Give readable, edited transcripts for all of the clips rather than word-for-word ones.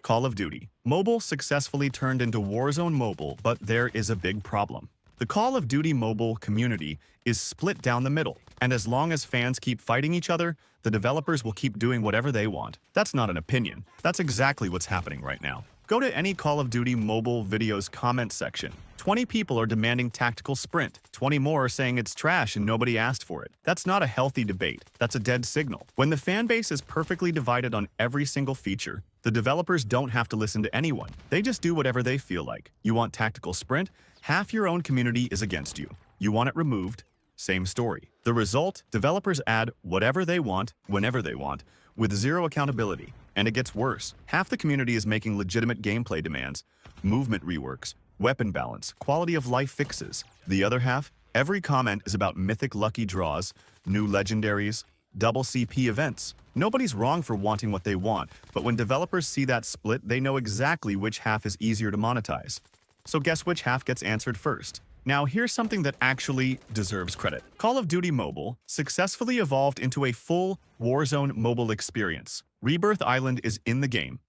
Call of Duty Mobile successfully turned into Warzone Mobile, but there is a big problem. The Call of Duty Mobile community is split down the middle, and as long as fans keep fighting each other, the developers will keep doing whatever they want. That's not an opinion. That's exactly what's happening right now. Go to any Call of Duty Mobile video's comment section. 20 people are demanding tactical sprint. 20 more are saying it's trash and nobody asked for it. That's not a healthy debate. That's a dead signal. When the fan base is perfectly divided on every single feature, the developers don't have to listen to anyone. They just do whatever they feel like. You want tactical sprint? Half your own community is against you. You want it removed? Same story. The result? Developers add whatever they want, whenever they want, with zero accountability. And it gets worse. Half the community is making legitimate gameplay demands, movement reworks, weapon balance, quality of life fixes. The other half? Every comment is about mythic lucky draws, new legendaries, double CP events. Nobody's wrong for wanting what they want, but when developers see that split, they know exactly which half is easier to monetize. So guess which half gets answered first? Now here's something that actually deserves credit. Call of Duty Mobile successfully evolved into a full Warzone mobile experience. Rebirth Island is in the game.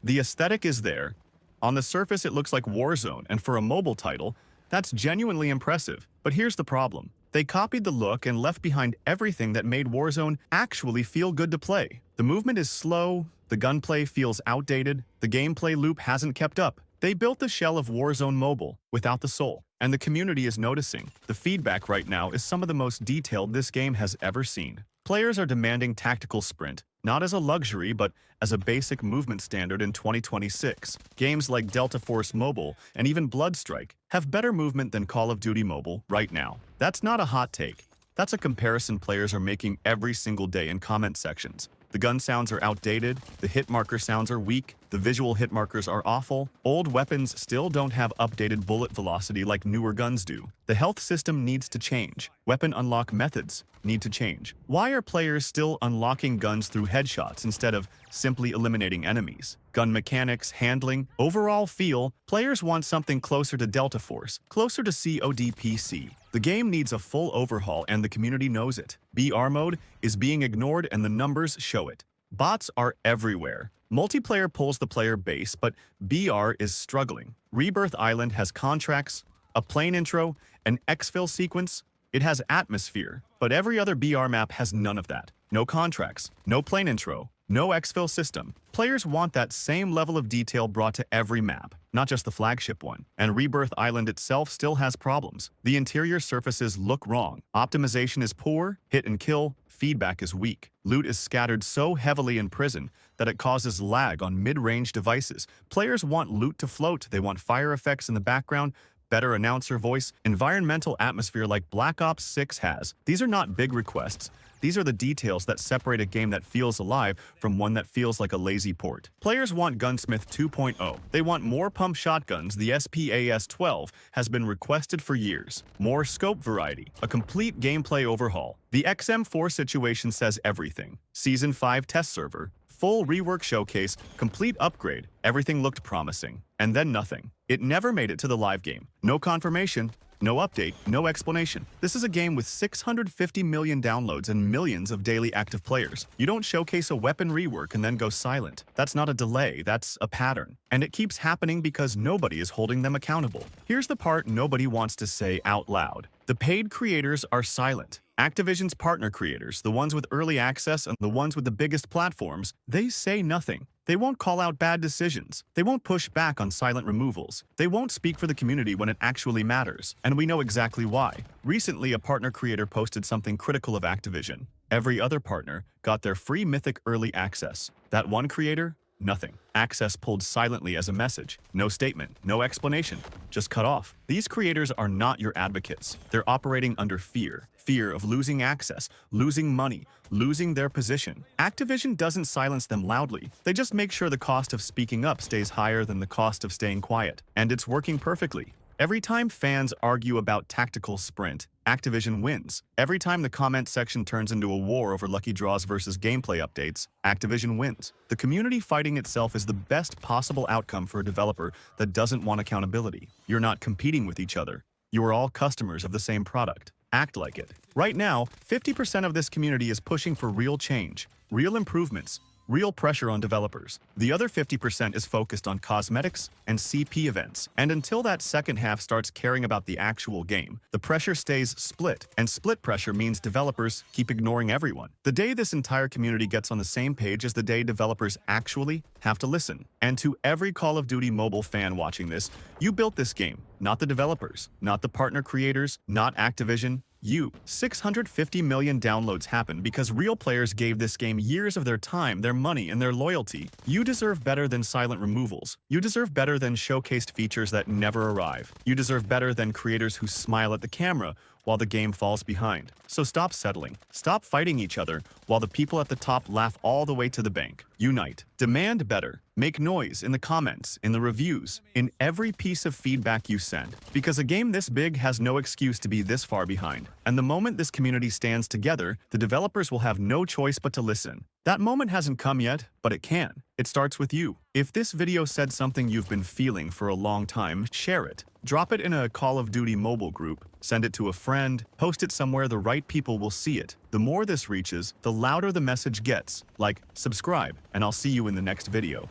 The aesthetic is there. On the surface it looks like Warzone, and for a mobile title, that's genuinely impressive. But here's the problem. They copied the look and left behind everything that made Warzone actually feel good to play. The movement is slow, the gunplay feels outdated, the gameplay loop hasn't kept up. They built the shell of Warzone Mobile without the soul, and the community is noticing. The feedback right now is some of the most detailed this game has ever seen. Players are demanding tactical sprint, not as a luxury but as a basic movement standard in 2026. Games like Delta Force Mobile and even Bloodstrike have better movement than Call of Duty Mobile right now. That's not a hot take. That's a comparison players are making every single day in comment sections. The gun sounds are outdated, the hit marker sounds are weak, the visual hit markers are awful, old weapons still don't have updated bullet velocity like newer guns do. The health system needs to change. Weapon unlock methods need to change. Why are players still unlocking guns through headshots instead of simply eliminating enemies? Gun mechanics, handling, overall feel, players want something closer to Delta Force, closer to COD PC. The game needs a full overhaul and the community knows it. BR mode is being ignored and the numbers show it. Bots are everywhere. Multiplayer pulls the player base, but BR is struggling. Rebirth Island has contracts, a plain intro, an exfil sequence. It has atmosphere, but every other BR map has none of that. No contracts, no plain intro, no exfil system. Players want that same level of detail brought to every map, not just the flagship one. And Rebirth Island itself still has problems. The interior surfaces look wrong. Optimization is poor, hit and kill, feedback is weak. Loot is scattered so heavily in prison that it causes lag on mid-range devices. Players want loot to float, they want fire effects in the background, better announcer voice, environmental atmosphere like Black Ops 6 has. These are not big requests. These are the details that separate a game that feels alive from one that feels like a lazy port. Players want Gunsmith 2.0. They want more pump shotguns. The SPAS-12 has been requested for years. More scope variety. A complete gameplay overhaul. The XM4 Situation says everything. Season 5 test server. Full rework showcase, complete upgrade. Everything looked promising. And then nothing. It never made it to the live game. No confirmation. No update, no explanation. This is a game with 650 million downloads and millions of daily active players. You don't showcase a weapon rework and then go silent. That's not a delay, that's a pattern. And it keeps happening because nobody is holding them accountable. Here's the part nobody wants to say out loud. The paid creators are silent. Activision's partner creators, the ones with early access and the ones with the biggest platforms, they say nothing. They won't call out bad decisions. They won't push back on silent removals. They won't speak for the community when it actually matters. And we know exactly why. Recently, a partner creator posted something critical of Activision. Every other partner got their free Mythic early access. That one creator? Nothing. Access pulled silently as a message. No statement, no explanation. Just cut off. These creators are not your advocates. They're operating under fear. Fear of losing access, losing money, losing their position. Activision doesn't silence them loudly. They just make sure the cost of speaking up stays higher than the cost of staying quiet. And it's working perfectly. Every time fans argue about tactical sprint, Activision wins. Every time the comment section turns into a war over lucky draws versus gameplay updates, Activision wins. The community fighting itself is the best possible outcome for a developer that doesn't want accountability. You're not competing with each other. You are all customers of the same product. Act like it. Right now, 50% of this community is pushing for real change, real improvements, real pressure on developers. The other 50% is focused on cosmetics and CP events. And until that second half starts caring about the actual game, the pressure stays split. And split pressure means developers keep ignoring everyone. The day this entire community gets on the same page is the day developers actually have to listen. And to every Call of Duty Mobile fan watching this, you built this game, not the developers, not the partner creators, not Activision. You. 650 million downloads happen because real players gave this game years of their time, their money, and their loyalty. You deserve better than silent removals. You deserve better than showcased features that never arrive. You deserve better than creators who smile at the camera while the game falls behind. So stop settling. Stop fighting each other while the people at the top laugh all the way to the bank. Unite. Demand better. Make noise in the comments, in the reviews, in every piece of feedback you send. Because a game this big has no excuse to be this far behind. And the moment this community stands together, the developers will have no choice but to listen. That moment hasn't come yet, but it can. It starts with you. If this video said something you've been feeling for a long time, share it. Drop it in a Call of Duty Mobile group, send it to a friend, post it somewhere the right people will see it. The more this reaches, the louder the message gets. Like, subscribe, and I'll see you in the next video.